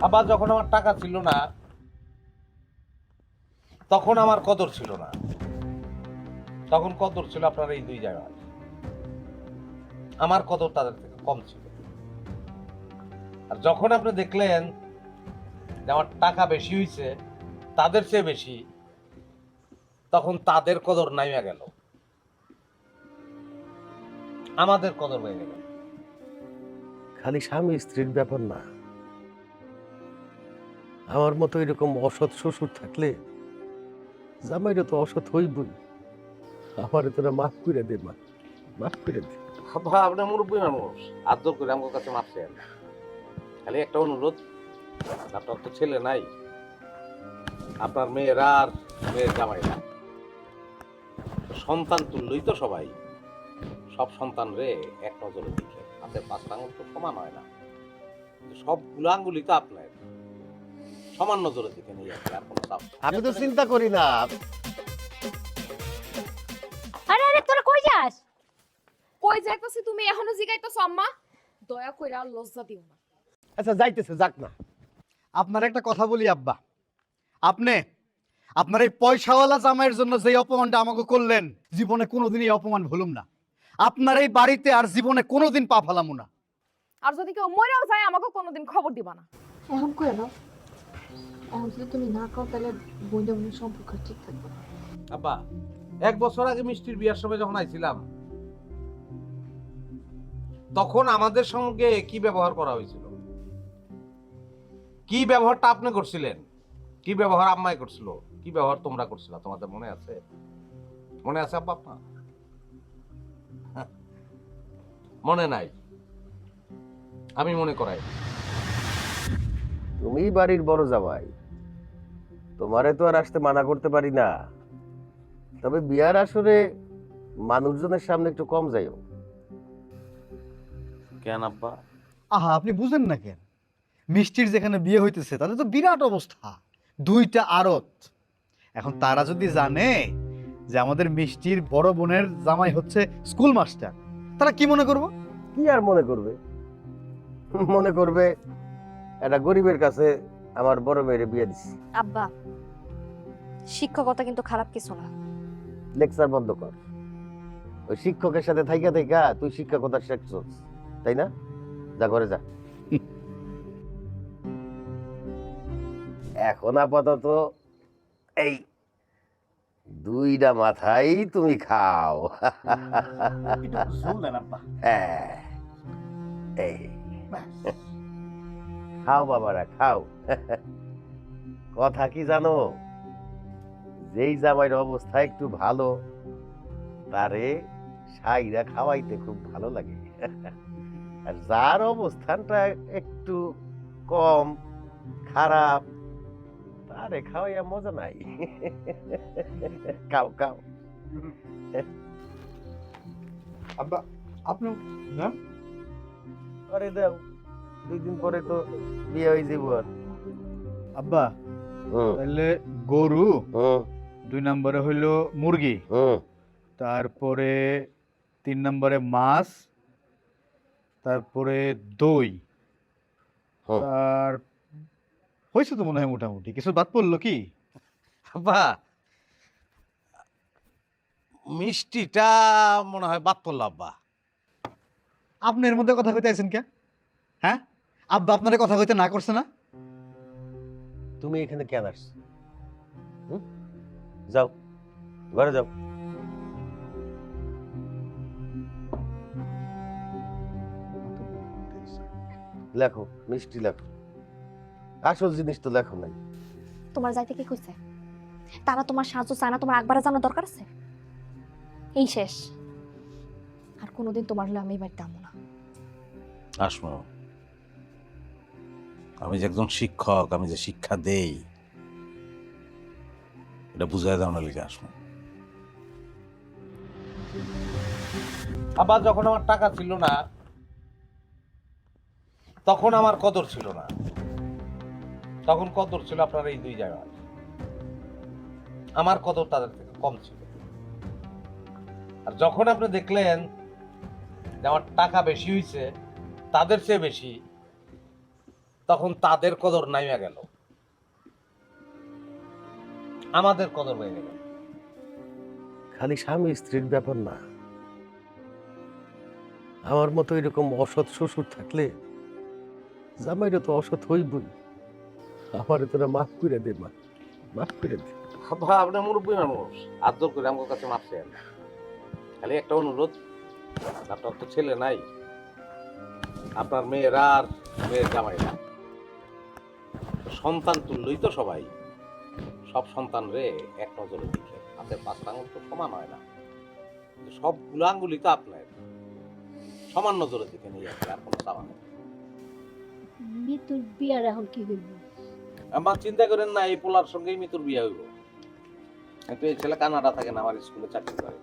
আবার যখন আমার টাকা ছিল না তখন আমার কদর ছিল না, তখন কদর ছিল আপনার এই দুই জায়গায়, আমার কদর তাদের থেকে কম ছিল। আর যখন আপনি দেখলেন যে আমার টাকা বেশি হয়েছে তাদের চেয়ে বেশি, তখন তাদের কদর নাইমা গেল, আমাদের কদর বেড়ে গেল। খালি স্বামী স্ত্রীর ব্যাপার না, আমার মতো এরকম অসৎ শ্বশুর থাকলে জামাইরা তো অসৎ হইবই। আমার তোরা মাফ করে দে, মা, মাফ করে দে। আপনার মুরব্বী মানুষ, আদর করে আমার কাছে মাপছেন, খালি একটা অনুরোধ, আপনার তো ছেলে নাই, আপনার মেয়েরা আর মেয়ের জামাইরা সন্তান তুললই তো সবাই, সব সন্তান রে এক নজরে দেখে, হাতের পাঁচটা আঙুল তো সমান হয় না, সবগুলো আঙ্গুলি তো আপনার, সমান নজরে দেখে নিয়ে যাচ্ছে, আর কোনো চাপ। আমি তো চিন্তা করি না। আরে আরে তোরা কই যাস? কই যাইতাছি তুমি এখনো জিগাইতাছ আম্মা? দয়া কইরা আর লজ্জা দিও না। আচ্ছা যাইতেছে, যাক না। আপনার একটা কথা বলি আব্বা, আপনি আপনার এই পয়সাওয়ালা জামাইয়ের জন্য যে অপমানটা আমাকে করলেন, জীবনে কোনোদিন এই অপমান ভুলুম না। আপনার এই বাড়িতে আর জীবনে কোনোদিন পা ফেলামু না। আর যদি কেউ মরেও যায় আমাকে কোনোদিন খবর দিবা না। এখন কই না, এখন যদি তুমি না খাও তাহলে বইটা মনে সম্পর্ক ঠিক থাকবে না। আব্বা, 1 বছর আগে মিষ্টির বিয়ার সময় যখন আইছিলাম তখন আমাদের সঙ্গে কি ব্যবহার করা হয়েছিল, কি ব্যবহারটা আপনি করছিলেন, কি ব্যবহার আম্মাই করছিল, কি ব্যবহার তোমরা করছিল, তোমাদের মনে আছে? মনে আছে আব্বা আপনার? মনে নাই? আমি মনে করাই। তুমি বাড়ির বড় জামাই, তোমারে তো আর আসতে মানা করতে পারি না, তবে বিয়ার আসরে মানুষজনের সামনে একটু কম যাইও। কেন আব্বা? আহা, আপনি বুঝেন না কেন? মিষ্টির যেখানে বিয়ে হইতেছে তাদের তো বিরাট অবস্থা, 2টা আড়ত। এখন তারা যদি জানে যে আমাদের মিষ্টির বড় বোনের জামাই হচ্ছে স্কুল মাস্টার, তারা কি মনে করবো? কি আর মনে করবে? মনে করবে একটা গরিবের কাছে আমার বড় মেয়ের বিয়ে দিছি। আব্বা, শিক্ষকতা কিন্তু খারাপ কিছু না। লেকচার বন্ধ কর। ওই শিক্ষকের সাথে থাইকা থাইকা তুই শিক্ষকতা শিখছস, তাই না? যা ঘরে যা। এখন আপাতত এই 2টা মাথাই তুমি খাও। হ্যাঁ, এই খাও বাবারা, খাও। কথা কি জানো, যেই জামাইয়ের অবস্থা একটু ভালো তারে সাইরা খাওয়াইতে খুব ভালো লাগে, আর যার অবস্থানটা একটু কম খারাপ তারে খাওয়াইয়া মজা নাই। খাও খাও। আব্বা, আপনি না? আরে দাও, 2 দিন পরে তো বিয়ে হয়ে যাবো। আর আব্বা, হুম তাহলে গরু, হুম 2 নম্বরে হইলো মুরগি, হুম তারপরে 3 নম্বরে মাছ, তারপরে দই, হুম। আর হয়েছে তো মনে হয় মোটামুটি। কিছু বাদ পড়লো কি? আব্বা, মিষ্টিটা মনে হয় বাদ পড়লো আব্বা। আপনি এর মধ্যে কথা কইতে আছেন কে? হ্যাঁ, আব্বা আপনারে কথা কইতে না করছে না? তুমি এখানে কেন আসছো? যাও ঘরে যাও। লেখো, মিষ্টি লেখো, আসল জিনিস তো লেখো নাই। তোমার যাইতে কি কইছে? তারা তোমার সাহায্য চায় না, তোমার একবারে জানার দরকার আছে? এই শেষ, আর কোনোদিন তোমার হলে আমি এই বাড়িতে আমো না। আসমো, আমি যে একজন শিক্ষক, আমি যে শিক্ষা দেই এটা বুঝাই দাও না লিখে আসমো। আবার যখন আমার টাকা ছিল না তখন আমার কদর ছিল না, তখন কদর ছিল আপনার এই দুই জায়গায়, আমার কদর তাদের থেকে কম ছিল। আর যখন আপনি দেখলেন যে আমার টাকা বেশি হয়েছে তাদের চেয়ে বেশি, তখন তাদের কদর নাইমা গেল, আমাদের কদর হয়ে গেল। খালি স্বামী স্ত্রীর ব্যাপার না, আমার মতো এরকম অসৎ শ্বশুর থাকলে জামাইরা তো অসৎ হইবই। আমারে তোরা মাফ করে দে, মা, মাফ করে দে। বাবা, আপনি মুরব্বী মানুষ, আদর করে আমার কাছে মাপছেন। খালি একটা অনুরোধ, আপনার তো ছেলে নাই, আপনার মেয়েরা আর মেয়ের জামাইরা সন্তান তুললই তো সবাই, সব সন্তান রে এক নজরে দেখে। হাতের 5 আঙুল তো সমান হয় না, কিন্তু সবগুলো আঙ্গুলি তো আপনার, সমান নজরে দেখে নিয়ে যাচ্ছে, আর কোনো চাওয়া নেই। মৃত্যুর বিয়ার এখন কি হইব? আমার চিন্তা করেন না, এই পোলার সঙ্গেই মিতুর বিয়ে হইব। কিন্তু এই ছেলে কানাডা থাকে না, আমার স্কুলে চাকরি করে,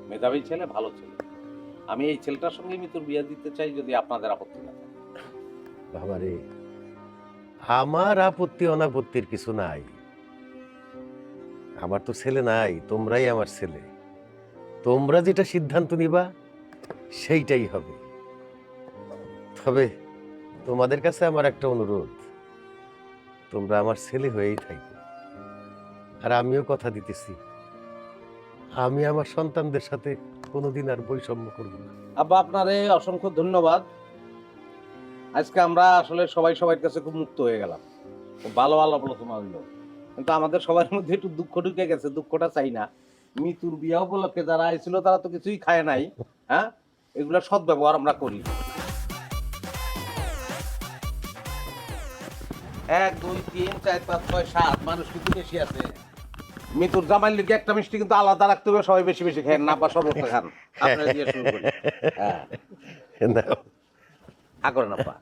মেধাবী ছেলে, ভালো ছেলে। আমি এই ছেলেটার সঙ্গে মিতুর বিয়ে দিতে চাই, যদি আপনাদের আপত্তি না থাকে। বাবারে, আমার আপত্তি অনাপত্তির কিছু নাই। আমার তো ছেলে নাই, তোমরাই আমার ছেলে। তোমরা যেটা সিদ্ধান্ত নিবা সেইটাই হবে। তবে তোমাদের কাছে আমার একটা অনুরোধ, তোমরা আমার ছেলে হয়েই থাকবে। আর আমিও কথা দিতেছি, আমি আমার সন্তানদের সাথে কোনোদিন আর বৈষম্য করব না। আব্বা, আপনারে অসংখ্য ধন্যবাদ। আজকে আমরা আসলে সবাই সবার কাছে খুব মুক্ত হয়ে গেলাম, খুব ভালো ভালো আলোচনা হইলো। কিন্তু আমাদের সবার মধ্যে একটু দুঃখ ঢুকে গেছে, দুঃখটা চাই না। মিতুর বিয়া উপলক্ষে যারা আইছিল তারা তো কিছুই খায় নাই, হ্যাঁ, এগুলা সৎ ব্যবহার আমরা করি। 1 2 3 4 5 6 7 মানুষ কিন্তু বেশি আছে। মিতুর জামাইয়ের লিগে একটা মিষ্টি কিন্তু আলাদা রাখতে হবে, সবাই বেশি বেশি খান না, বা সর্বত্র খান। আপনারা দিয়ে শুরু করি। হ্যাঁ, নাও। করেন আব্বা।